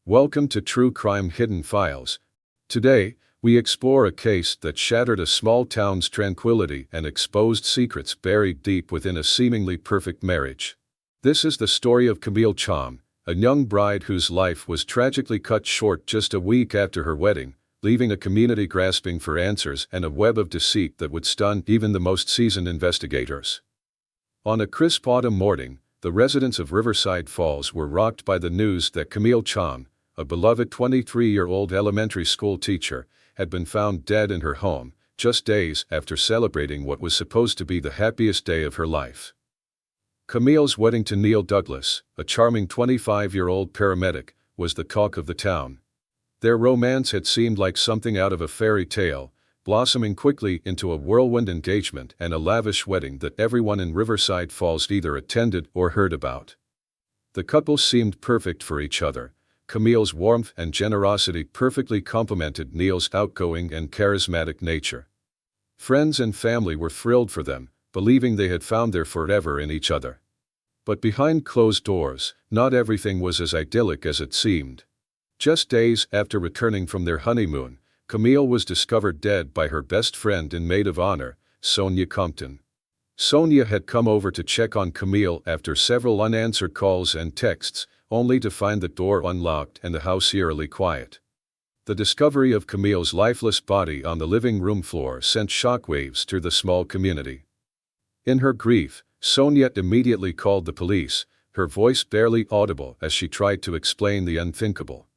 Welcome to True Crime Hidden Files. Today, we explore a case that shattered a small town's tranquility and exposed secrets buried deep within a seemingly perfect marriage. This is the story of Camille Chang, a young bride whose life was tragically cut short just a week after her wedding, leaving a community grasping for answers and a web of deceit that would stun even the most seasoned investigators. On a crisp autumn morning, the residents of Riverside Falls were rocked by the news that Camille Chang, a beloved 23-year-old elementary school teacher, had been found dead in her home, just days after celebrating what was supposed to be the happiest day of her life. Camille's wedding to Neal Douglass, a charming 25-year-old paramedic, was the talk of the town. Their romance had seemed like something out of a fairy tale, blossoming quickly into a whirlwind engagement and a lavish wedding that everyone in Riverside Falls either attended or heard about. The couple seemed perfect for each other. Camille's warmth and generosity perfectly complemented Neal's outgoing and charismatic nature. Friends and family were thrilled for them, believing they had found their forever in each other. But behind closed doors, not everything was as idyllic as it seemed. Just days after returning from their honeymoon, Camille was discovered dead by her best friend and maid of honor, Sonia Compton. Sonia had come over to check on Camille after several unanswered calls and texts, only to find the door unlocked and the house eerily quiet. The discovery of Camille's lifeless body on the living room floor sent shockwaves through the small community. In her grief, Sonia immediately called the police, her voice barely audible as she tried to explain the unthinkable.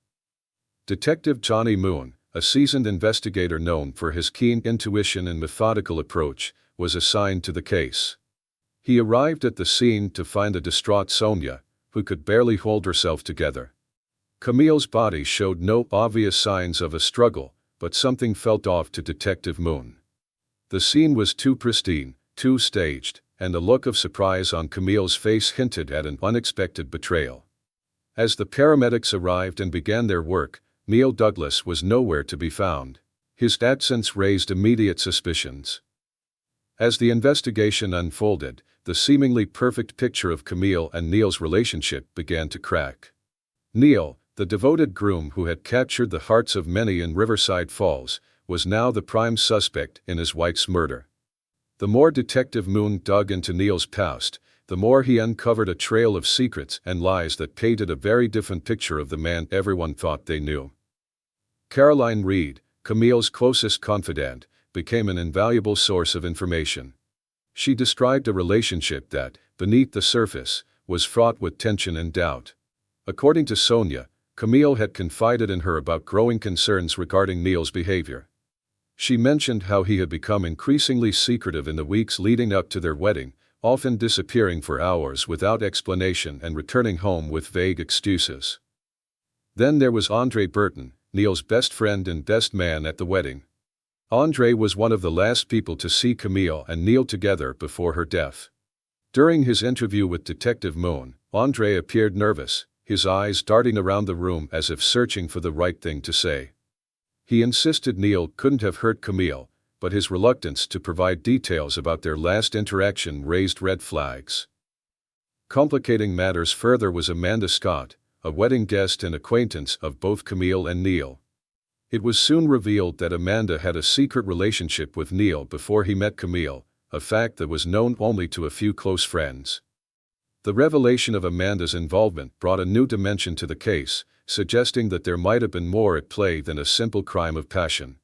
Detective Johnny Moon, a seasoned investigator known for his keen intuition and methodical approach, was assigned to the case. He arrived at the scene to find a distraught Sonia, who could barely hold herself together. Camille's body showed no obvious signs of a struggle, but something felt off to Detective Moon. The scene was too pristine, too staged, and the look of surprise on Camille's face hinted at an unexpected betrayal. As the paramedics arrived and began their work, Neal Douglass was nowhere to be found. His absence raised immediate suspicions. As the investigation unfolded, the seemingly perfect picture of Camille and Neal's relationship began to crack. Neal, the devoted groom who had captured the hearts of many in Riverside Falls, was now the prime suspect in his wife's murder. The more Detective Moon dug into Neal's past, the more he uncovered a trail of secrets and lies that painted a very different picture of the man everyone thought they knew. Caroline Reed, Camille's closest confidant, became an invaluable source of information. She described a relationship that, beneath the surface, was fraught with tension and doubt. According to Sonia, Camille had confided in her about growing concerns regarding Neal's behavior. She mentioned how he had become increasingly secretive in the weeks leading up to their wedding, often disappearing for hours without explanation and returning home with vague excuses. Then there was Burton, Neal's best friend and best man at the wedding. Andre was one of the last people to see Camille and Neal together before her death. During his interview with Detective Moon, Andre appeared nervous, his eyes darting around the room as if searching for the right thing to say. He insisted Neal couldn't have hurt Camille, but his reluctance to provide details about their last interaction raised red flags. Complicating matters further was Amanda Scott, a wedding guest and acquaintance of both Camille and Neal. It was soon revealed that Amanda had a secret relationship with Neal before he met Camille, a fact that was known only to a few close friends. The revelation of Amanda's involvement brought a new dimension to the case, suggesting that there might have been more at play than a simple crime of passion.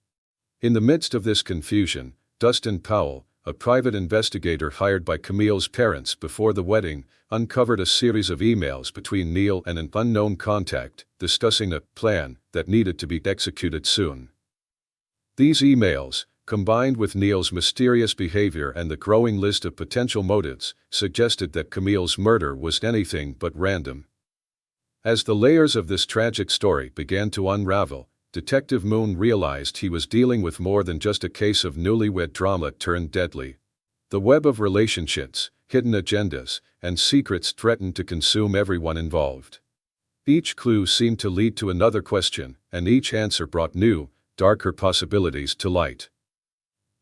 In the midst of this confusion, Dustin Powell, a private investigator hired by Camille's parents before the wedding, uncovered a series of emails between Neal and an unknown contact, discussing a plan that needed to be executed soon. These emails, combined with Neal's mysterious behavior and the growing list of potential motives, suggested that Camille's murder was anything but random. As the layers of this tragic story began to unravel, Detective Moon realized he was dealing with more than just a case of newlywed drama turned deadly. The web of relationships, hidden agendas, and secrets threatened to consume everyone involved. Each clue seemed to lead to another question, and each answer brought new, darker possibilities to light.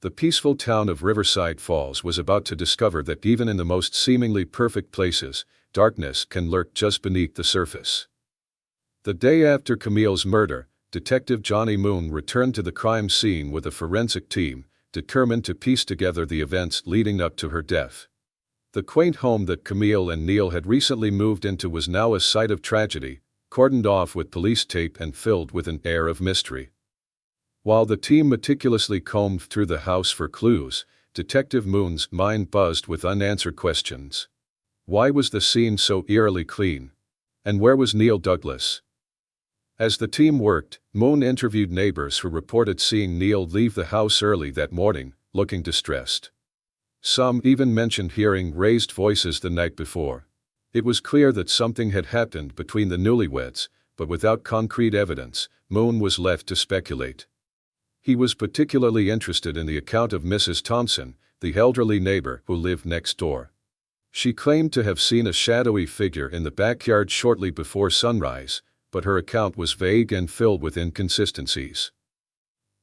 The peaceful town of Riverside Falls was about to discover that even in the most seemingly perfect places, darkness can lurk just beneath the surface. The day after Camille's murder, Detective Johnny Moon returned to the crime scene with a forensic team, determined to piece together the events leading up to her death. The quaint home that Camille and Neal had recently moved into was now a site of tragedy, cordoned off with police tape and filled with an air of mystery. While the team meticulously combed through the house for clues, Detective Moon's mind buzzed with unanswered questions. Why was the scene so eerily clean? And where was Neal Douglass? As the team worked, Moon interviewed neighbors who reported seeing Neal leave the house early that morning, looking distressed. Some even mentioned hearing raised voices the night before. It was clear that something had happened between the newlyweds, but without concrete evidence, Moon was left to speculate. He was particularly interested in the account of Mrs. Thompson, the elderly neighbor who lived next door. She claimed to have seen a shadowy figure in the backyard shortly before sunrise, but her account was vague and filled with inconsistencies.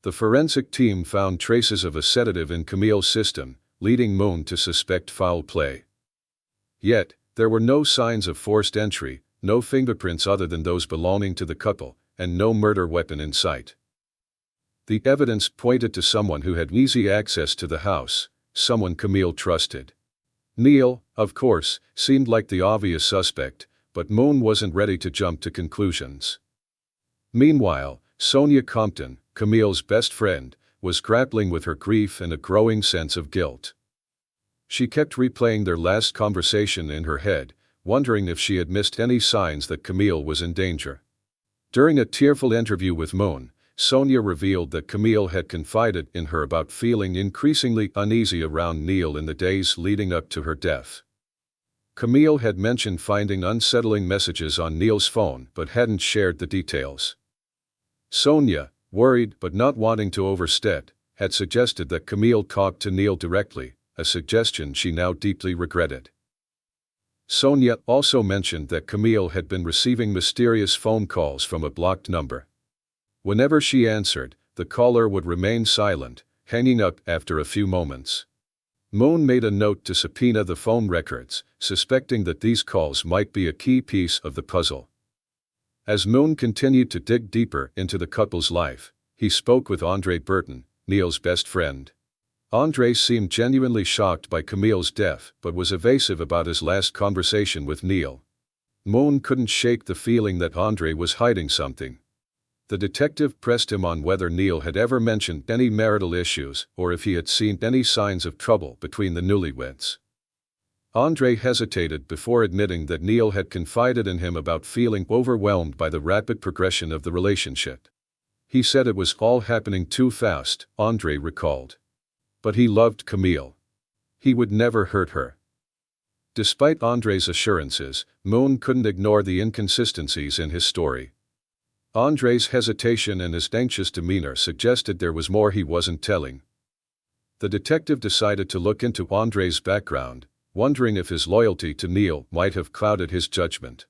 The forensic team found traces of a sedative in Camille's system, leading Moon to suspect foul play. Yet, there were no signs of forced entry, no fingerprints other than those belonging to the couple, and no murder weapon in sight. The evidence pointed to someone who had easy access to the house, someone Camille trusted. Neal, of course, seemed like the obvious suspect, but Moon wasn't ready to jump to conclusions. Meanwhile, Sonia Compton, Camille's best friend, was grappling with her grief and a growing sense of guilt. She kept replaying their last conversation in her head, wondering if she had missed any signs that Camille was in danger. During a tearful interview with Moon, Sonia revealed that Camille had confided in her about feeling increasingly uneasy around Neal in the days leading up to her death. Camille had mentioned finding unsettling messages on Neal's phone but hadn't shared the details. Sonia, worried but not wanting to overstep, had suggested that Camille talk to Neal directly, a suggestion she now deeply regretted. Sonia also mentioned that Camille had been receiving mysterious phone calls from a blocked number. Whenever she answered, the caller would remain silent, hanging up after a few moments. Moon made a note to subpoena the phone records, suspecting that these calls might be a key piece of the puzzle. As Moon continued to dig deeper into the couple's life, he spoke with Burton, Neal's best friend. Andre seemed genuinely shocked by Camille's death but was evasive about his last conversation with Neal. Moon couldn't shake the feeling that Andre was hiding something. The detective pressed him on whether Neal had ever mentioned any marital issues or if he had seen any signs of trouble between the newlyweds. Andre hesitated before admitting that Neal had confided in him about feeling overwhelmed by the rapid progression of the relationship. He said it was all happening too fast, Andre recalled. But he loved Camille. He would never hurt her. Despite Andre's assurances, Moon couldn't ignore the inconsistencies in his story. Andre's hesitation and his anxious demeanor suggested there was more he wasn't telling. The detective decided to look into Andre's background, wondering if his loyalty to Neal might have clouded his judgment.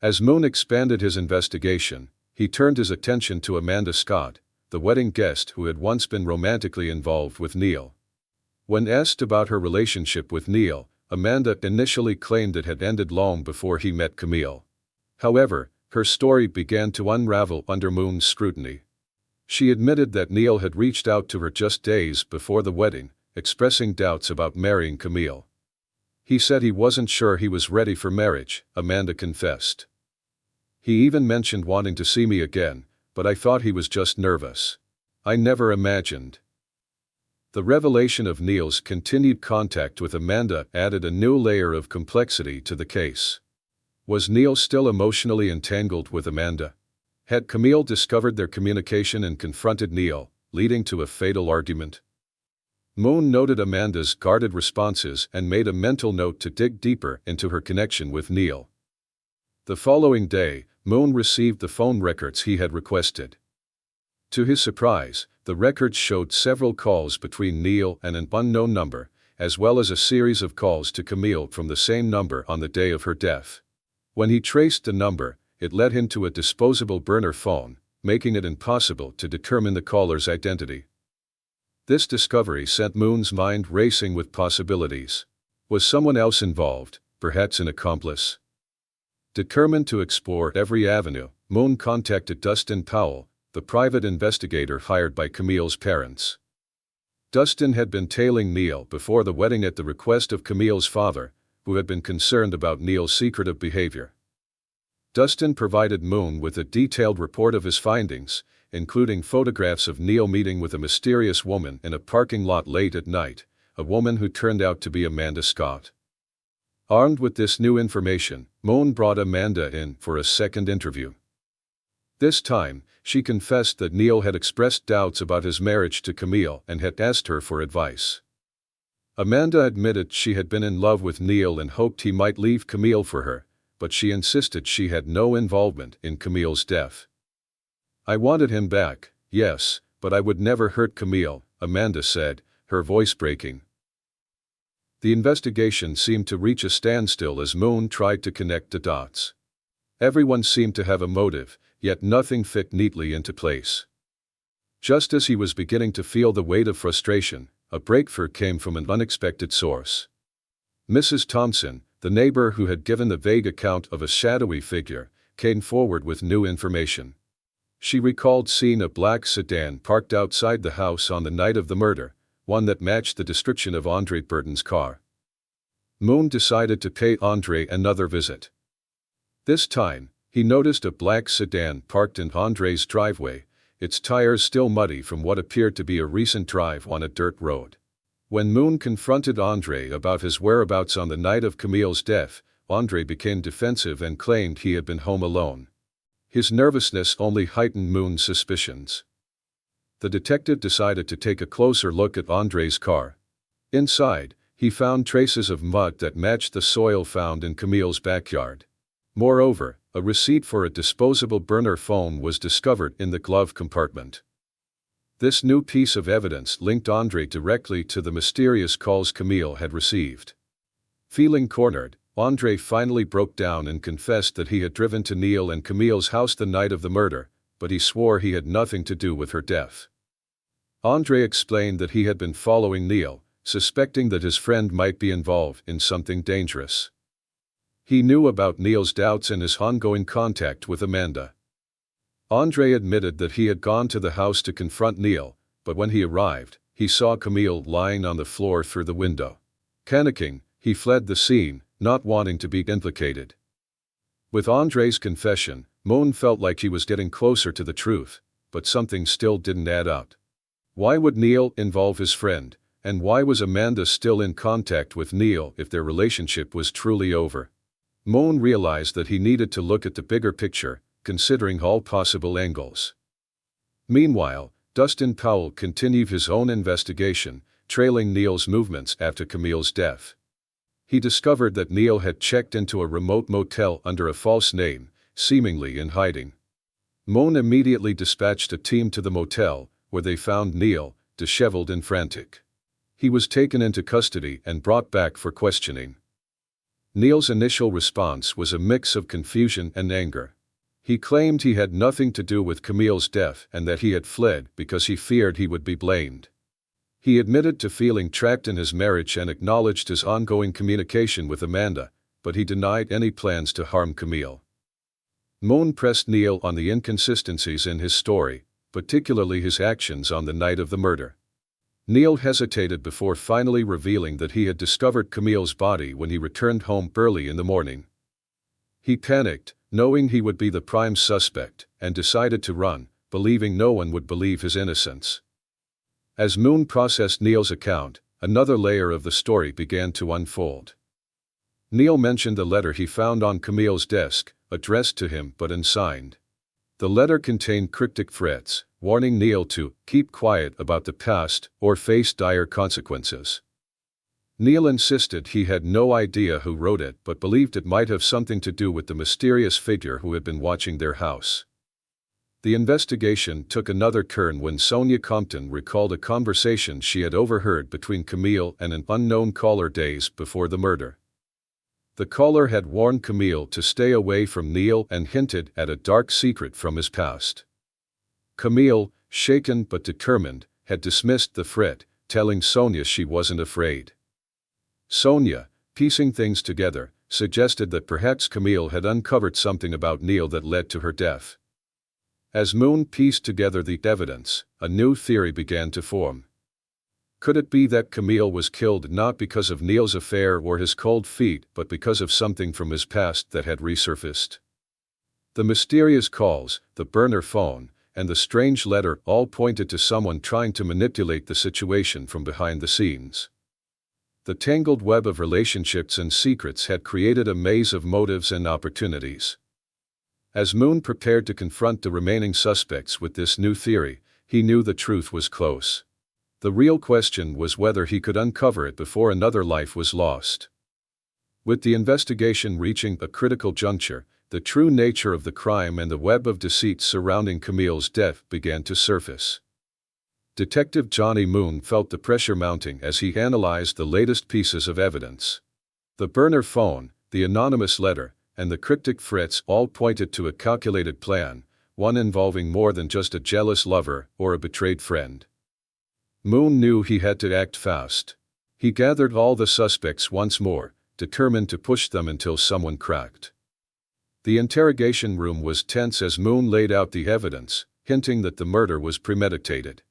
As Moon expanded his investigation, he turned his attention to Amanda Scott, the wedding guest who had once been romantically involved with Neal. When asked about her relationship with Neal, Amanda initially claimed it had ended long before he met Camille. However, her story began to unravel under Moon's scrutiny. She admitted that Neal had reached out to her just days before the wedding, expressing doubts about marrying Camille. He said he wasn't sure he was ready for marriage, Amanda confessed. He even mentioned wanting to see me again, but I thought he was just nervous. I never imagined. The revelation of Neal's continued contact with Amanda added a new layer of complexity to the case. Was Neal still emotionally entangled with Amanda? Had Camille discovered their communication and confronted Neal, leading to a fatal argument? Moon noted Amanda's guarded responses and made a mental note to dig deeper into her connection with Neal. The following day, Moon received the phone records he had requested. To his surprise, the records showed several calls between Neal and an unknown number, as well as a series of calls to Camille from the same number on the day of her death. When he traced the number, it led him to a disposable burner phone, making it impossible to determine the caller's identity. This discovery sent Moon's mind racing with possibilities. Was someone else involved, perhaps an accomplice? Determined to explore every avenue, Moon contacted Dustin Powell, the private investigator hired by Camille's parents. Dustin had been tailing Neal before the wedding at the request of Camille's father, who had been concerned about Neal's secretive behavior. Dustin provided Moon with a detailed report of his findings, including photographs of Neal meeting with a mysterious woman in a parking lot late at night, a woman who turned out to be Amanda Scott. Armed with this new information, Moon brought Amanda in for a second interview. This time, she confessed that Neal had expressed doubts about his marriage to Camille and had asked her for advice. Amanda admitted she had been in love with Neal and hoped he might leave Camille for her, but she insisted she had no involvement in Camille's death. "I wanted him back, yes, but I would never hurt Camille," Amanda said, her voice breaking. The investigation seemed to reach a standstill as Moon tried to connect the dots. Everyone seemed to have a motive, yet nothing fit neatly into place. Just as he was beginning to feel the weight of frustration, a breakthrough came from an unexpected source. Mrs. Thompson, the neighbor who had given the vague account of a shadowy figure, came forward with new information. She recalled seeing a black sedan parked outside the house on the night of the murder, one that matched the description of Andre Burton's car. Moon decided to pay Andre another visit. This time, he noticed a black sedan parked in Andre's driveway, its tires still muddy from what appeared to be a recent drive on a dirt road. When Moon confronted Andre about his whereabouts on the night of Camille's death, Andre became defensive and claimed he had been home alone. His nervousness only heightened Moon's suspicions. The detective decided to take a closer look at Andre's car. Inside, he found traces of mud that matched the soil found in Camille's backyard. Moreover, a receipt for a disposable burner phone was discovered in the glove compartment. This new piece of evidence linked Andre directly to the mysterious calls Camille had received. Feeling cornered, Andre finally broke down and confessed that he had driven to Neal and Camille's house the night of the murder, but he swore he had nothing to do with her death. Andre explained that he had been following Neal, suspecting that his friend might be involved in something dangerous. He knew about Neal's doubts and his ongoing contact with Amanda. Andre admitted that he had gone to the house to confront Neal, but when he arrived, he saw Camille lying on the floor through the window. Panicking, he fled the scene, not wanting to be implicated. With Andre's confession, Moon felt like he was getting closer to the truth, but something still didn't add up. Why would Neal involve his friend, and why was Amanda still in contact with Neal if their relationship was truly over? Moon realized that he needed to look at the bigger picture, considering all possible angles. Meanwhile, Dustin Powell continued his own investigation, trailing Neal's movements after Camille's death. He discovered that Neal had checked into a remote motel under a false name, seemingly in hiding. Moon immediately dispatched a team to the motel, where they found Neal, disheveled and frantic. He was taken into custody and brought back for questioning. Neal's initial response was a mix of confusion and anger. He claimed he had nothing to do with Camille's death and that he had fled because he feared he would be blamed. He admitted to feeling trapped in his marriage and acknowledged his ongoing communication with Amanda, but he denied any plans to harm Camille. Moon pressed Neal on the inconsistencies in his story, particularly his actions on the night of the murder. Neal hesitated before finally revealing that he had discovered Camille's body when he returned home early in the morning. He panicked, knowing he would be the prime suspect, and decided to run, believing no one would believe his innocence. As Moon processed Neal's account, another layer of the story began to unfold. Neal mentioned the letter he found on Camille's desk, addressed to him but unsigned. The letter contained cryptic threats, warning Neal to keep quiet about the past or face dire consequences. Neal insisted he had no idea who wrote it but believed it might have something to do with the mysterious figure who had been watching their house. The investigation took another turn when Sonia Compton recalled a conversation she had overheard between Camille and an unknown caller days before the murder. The caller had warned Camille to stay away from Neal and hinted at a dark secret from his past. Camille, shaken but determined, had dismissed the threat, telling Sonia she wasn't afraid. Sonia, piecing things together, suggested that perhaps Camille had uncovered something about Neal that led to her death. As Moon pieced together the evidence, a new theory began to form. Could it be that Camille was killed not because of Neal's affair or his cold feet but because of something from his past that had resurfaced? The mysterious calls, the burner phone, and the strange letter all pointed to someone trying to manipulate the situation from behind the scenes. The tangled web of relationships and secrets had created a maze of motives and opportunities. As Moon prepared to confront the remaining suspects with this new theory, he knew the truth was close. The real question was whether he could uncover it before another life was lost. With the investigation reaching a critical juncture, the true nature of the crime and the web of deceit surrounding Camille's death began to surface. Detective Johnny Moon felt the pressure mounting as he analyzed the latest pieces of evidence. The burner phone, the anonymous letter, and the cryptic threats all pointed to a calculated plan, one involving more than just a jealous lover or a betrayed friend. Moon knew he had to act fast. He gathered all the suspects once more, determined to push them until someone cracked. The interrogation room was tense as Moon laid out the evidence, hinting that the murder was premeditated.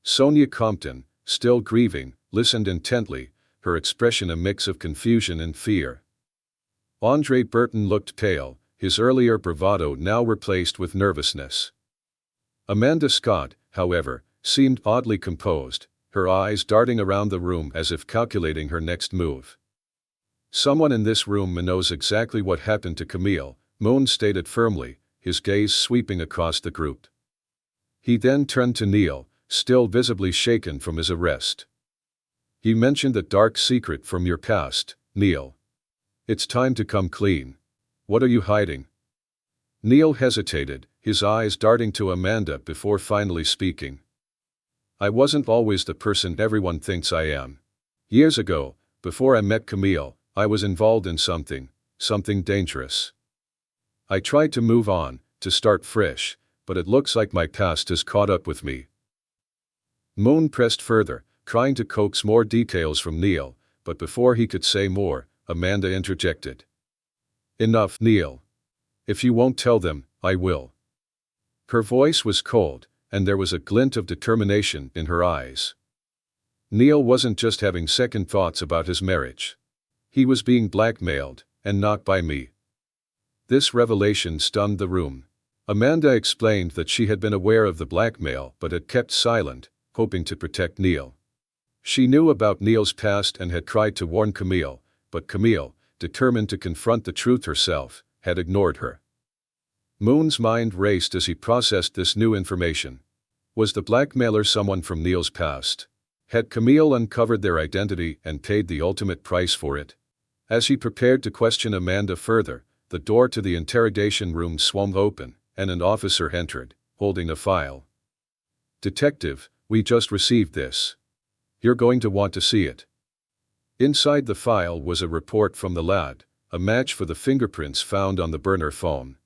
Sonia Compton, still grieving, listened intently, her expression a mix of confusion and fear. Andre Burton looked pale, his earlier bravado now replaced with nervousness. Amanda Scott, however, seemed oddly composed, her eyes darting around the room as if calculating her next move. "Someone in this room knows exactly what happened to Camille," Moon stated firmly, his gaze sweeping across the group. He then turned to Neal, still visibly shaken from his arrest. "You mentioned a dark secret from your past, Neal. It's time to come clean. What are you hiding?" Neal hesitated, his eyes darting to Amanda before finally speaking. "I wasn't always the person everyone thinks I am. Years ago, before I met Camille, I was involved in something dangerous. I tried to move on, to start fresh, but it looks like my past has caught up with me." Moon pressed further, trying to coax more details from Neal, but before he could say more, Amanda interjected. "Enough, Neal. If you won't tell them, I will." Her voice was cold, and there was a glint of determination in her eyes. Neal wasn't just having second thoughts about his marriage. He was being blackmailed, and not by me. This revelation stunned the room. Amanda explained that she had been aware of the blackmail but had kept silent, hoping to protect Neal. She knew about Neal's past and had tried to warn Camille, but Camille, determined to confront the truth herself, had ignored her. Moon's mind raced as he processed this new information. Was the blackmailer someone from Neal's past? Had Camille uncovered their identity and paid the ultimate price for it? As he prepared to question Amanda further, the door to the interrogation room swung open, and an officer entered, holding a file. "Detective, we just received this. You're going to want to see it." Inside the file was a report from the lab, a match for the fingerprints found on the burner phone.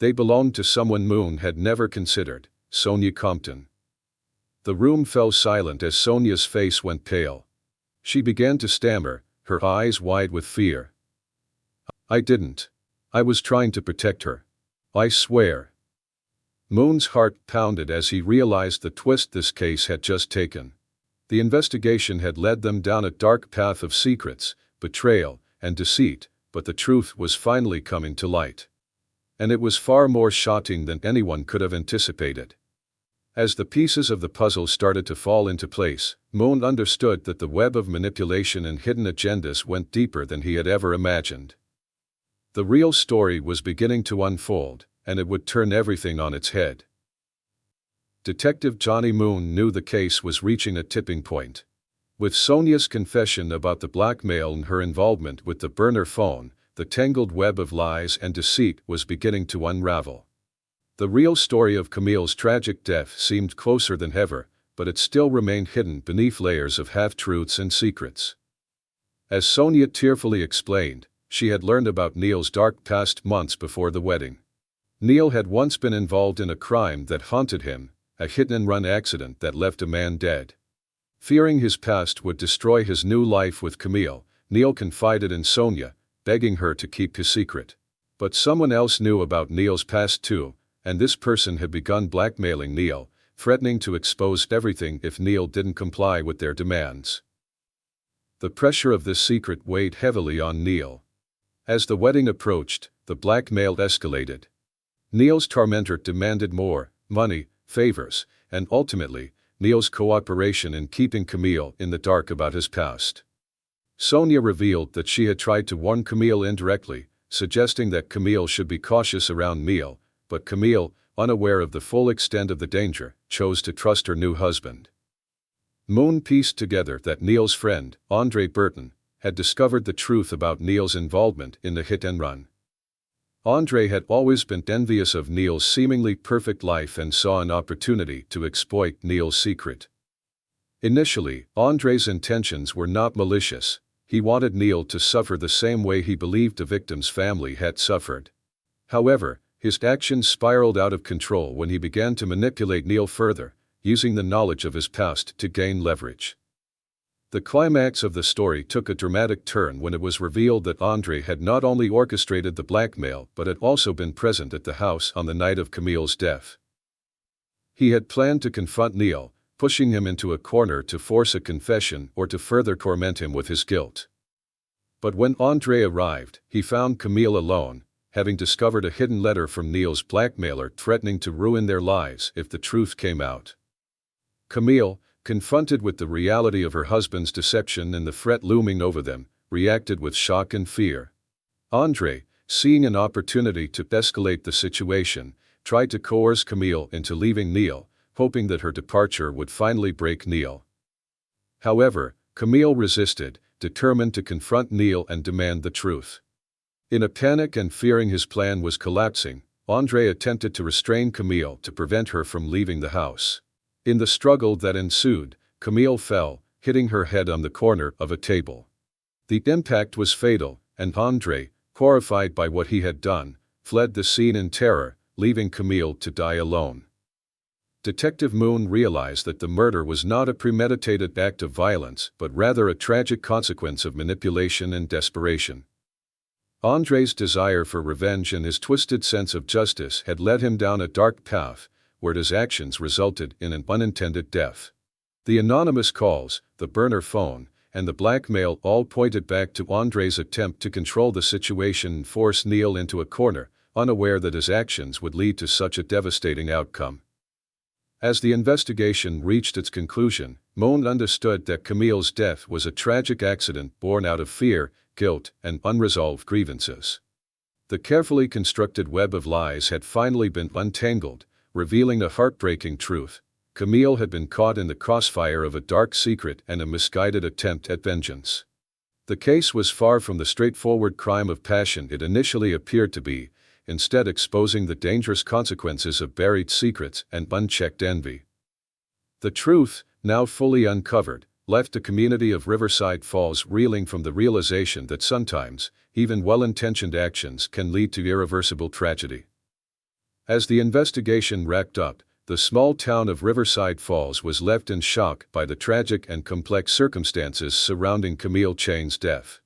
They belonged to someone Moon had never considered, Sonia Compton. The room fell silent as Sonia's face went pale. She began to stammer, her eyes wide with fear. "I didn't. I was trying to protect her. I swear." Moon's heart pounded as he realized the twist this case had just taken. The investigation had led them down a dark path of secrets, betrayal, and deceit, but the truth was finally coming to light. And it was far more shocking than anyone could have anticipated. As the pieces of the puzzle started to fall into place, Moon understood that the web of manipulation and hidden agendas went deeper than he had ever imagined. The real story was beginning to unfold, and it would turn everything on its head. Detective Johnny Moon knew the case was reaching a tipping point. With Sonia's confession about the blackmail and her involvement with the burner phone, the tangled web of lies and deceit was beginning to unravel. The real story of Camille's tragic death seemed closer than ever, but it still remained hidden beneath layers of half-truths and secrets. As Sonia tearfully explained, she had learned about Neal's dark past months before the wedding. Neal had once been involved in a crime that haunted him, a hit-and-run accident that left a man dead. Fearing his past would destroy his new life with Camille, Neal confided in Sonia, begging her to keep his secret. But someone else knew about Neal's past too, and this person had begun blackmailing Neal, threatening to expose everything if Neal didn't comply with their demands. The pressure of this secret weighed heavily on Neal. As the wedding approached, the blackmail escalated. Neal's tormentor demanded more money, favors, and ultimately, Neal's cooperation in keeping Camille in the dark about his past. Sonia revealed that she had tried to warn Camille indirectly, suggesting that Camille should be cautious around Neal, but Camille, unaware of the full extent of the danger, chose to trust her new husband. Moon pieced together that Neal's friend, Burton, had discovered the truth about Neal's involvement in the hit-and-run. Andre had always been envious of Neal's seemingly perfect life and saw an opportunity to exploit Neal's secret. Initially, Andre's intentions were not malicious. He wanted Neal to suffer the same way he believed the victim's family had suffered. However, his actions spiraled out of control when he began to manipulate Neal further, using the knowledge of his past to gain leverage. The climax of the story took a dramatic turn when it was revealed that Andre had not only orchestrated the blackmail but had also been present at the house on the night of Camille's death. He had planned to confront Neal, pushing him into a corner to force a confession or to further torment him with his guilt. But when Andre arrived, he found Camille alone, having discovered a hidden letter from Neal's blackmailer threatening to ruin their lives if the truth came out. Camille, confronted with the reality of her husband's deception and the threat looming over them, reacted with shock and fear. Andre, seeing an opportunity to escalate the situation, tried to coerce Camille into leaving Neal, hoping that her departure would finally break Neal. However, Camille resisted, determined to confront Neal and demand the truth. In a panic and fearing his plan was collapsing, Andre attempted to restrain Camille to prevent her from leaving the house. In the struggle that ensued, Camille fell, hitting her head on the corner of a table. The impact was fatal, and Andre, horrified by what he had done, fled the scene in terror, leaving Camille to die alone. Detective Moon realized that the murder was not a premeditated act of violence but rather a tragic consequence of manipulation and desperation. Andre's desire for revenge and his twisted sense of justice had led him down a dark path, where his actions resulted in an unintended death. The anonymous calls, the burner phone, and the blackmail all pointed back to Andre's attempt to control the situation and force Neal into a corner, unaware that his actions would lead to such a devastating outcome. As the investigation reached its conclusion, Moon understood that Camille's death was a tragic accident born out of fear, guilt, and unresolved grievances. The carefully constructed web of lies had finally been untangled, revealing a heartbreaking truth. Camille had been caught in the crossfire of a dark secret and a misguided attempt at vengeance. The case was far from the straightforward crime of passion it initially appeared to be, instead exposing the dangerous consequences of buried secrets and unchecked envy. The truth, now fully uncovered, left the community of Riverside Falls reeling from the realization that sometimes, even well-intentioned actions can lead to irreversible tragedy. As the investigation wrapped up, the small town of Riverside Falls was left in shock by the tragic and complex circumstances surrounding Camille Chang's death.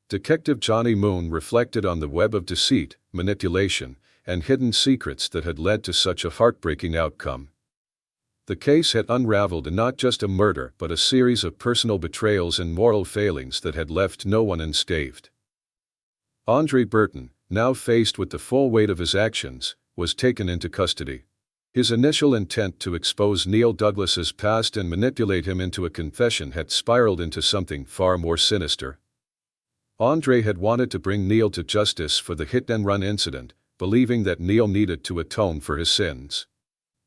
Detective Johnny Moon reflected on the web of deceit, manipulation, and hidden secrets that had led to such a heartbreaking outcome. The case had unraveled not just a murder but a series of personal betrayals and moral failings that had left no one unscathed. Andre Burton, now faced with the full weight of his actions, was taken into custody. His initial intent to expose Neal Douglass's past and manipulate him into a confession had spiraled into something far more sinister. Andre had wanted to bring Neal to justice for the hit-and-run incident, believing that Neal needed to atone for his sins.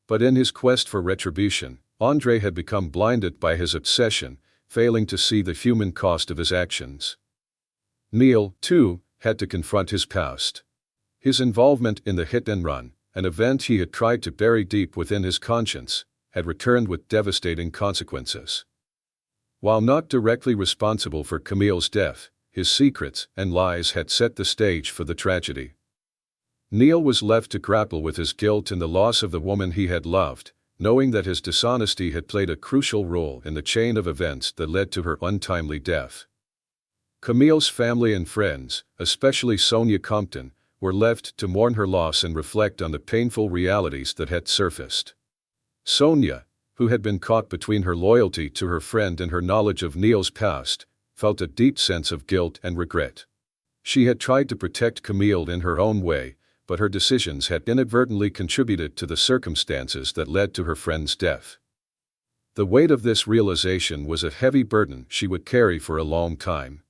But in his quest for retribution, Andre had become blinded by his obsession, failing to see the human cost of his actions. Neal, too, had to confront his past. His involvement in the hit-and-run, an event he had tried to bury deep within his conscience, had returned with devastating consequences. While not directly responsible for Camille's death, his secrets and lies had set the stage for the tragedy. Neal was left to grapple with his guilt and the loss of the woman he had loved, knowing that his dishonesty had played a crucial role in the chain of events that led to her untimely death. Camille's family and friends, especially Sonia Compton, were left to mourn her loss and reflect on the painful realities that had surfaced. Sonia, who had been caught between her loyalty to her friend and her knowledge of Neal's past, felt a deep sense of guilt and regret. She had tried to protect Camille in her own way, but her decisions had inadvertently contributed to the circumstances that led to her friend's death. The weight of this realization was a heavy burden she would carry for a long time.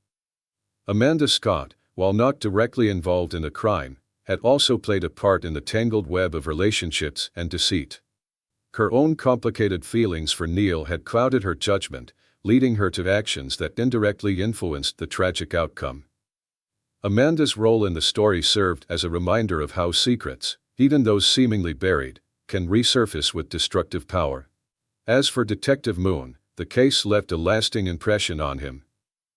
Amanda Scott, while not directly involved in the crime, had also played a part in the tangled web of relationships and deceit. Her own complicated feelings for Neal had clouded her judgment, leading her to actions that indirectly influenced the tragic outcome. Amanda's role in the story served as a reminder of how secrets, even those seemingly buried, can resurface with destructive power. As for Detective Moon, the case left a lasting impression on him.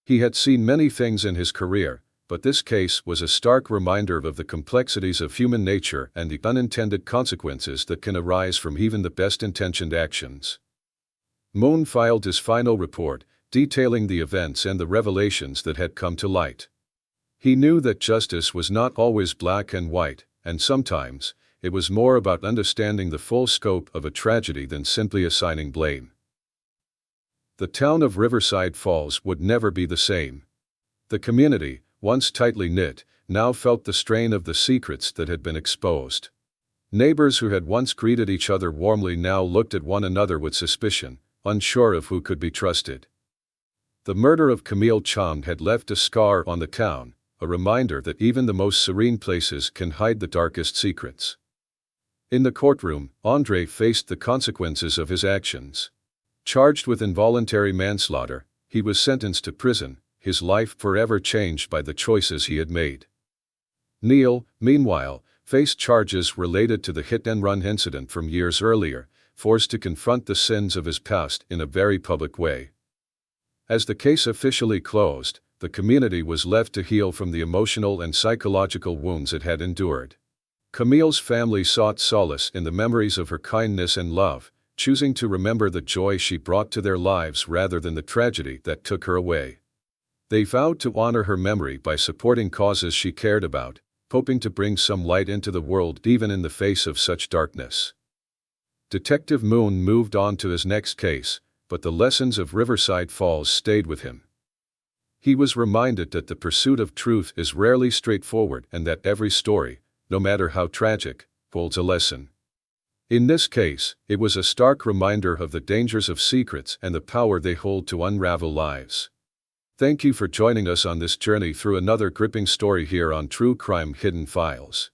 He had seen many things in his career, but this case was a stark reminder of the complexities of human nature and the unintended consequences that can arise from even the best-intentioned actions. Moon filed his final report, detailing the events and the revelations that had come to light. He knew that justice was not always black and white, and sometimes, it was more about understanding the full scope of a tragedy than simply assigning blame. The town of Riverside Falls would never be the same. The community, once tightly knit, now felt the strain of the secrets that had been exposed. Neighbors who had once greeted each other warmly now looked at one another with suspicion, unsure of who could be trusted. The murder of Camille Chang had left a scar on the town, a reminder that even the most serene places can hide the darkest secrets. In the courtroom, Andre faced the consequences of his actions. Charged with involuntary manslaughter, he was sentenced to prison, his life forever changed by the choices he had made. Neal, meanwhile, faced charges related to the hit-and-run incident from years earlier, forced to confront the sins of his past in a very public way. As the case officially closed, the community was left to heal from the emotional and psychological wounds it had endured. Camille's family sought solace in the memories of her kindness and love, choosing to remember the joy she brought to their lives rather than the tragedy that took her away. They vowed to honor her memory by supporting causes she cared about, hoping to bring some light into the world even in the face of such darkness. Detective Moon moved on to his next case, but the lessons of Riverside Falls stayed with him. He was reminded that the pursuit of truth is rarely straightforward and that every story, no matter how tragic, holds a lesson. In this case, it was a stark reminder of the dangers of secrets and the power they hold to unravel lives. Thank you for joining us on this journey through another gripping story here on True Crime Hidden Files.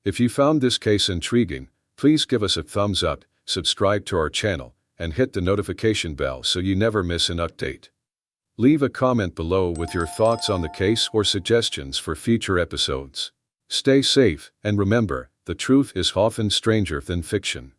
If you found this case intriguing, please give us a thumbs up, subscribe to our channel, and hit the notification bell so you never miss an update. Leave a comment below with your thoughts on the case or suggestions for future episodes. Stay safe, and remember, the truth is often stranger than fiction.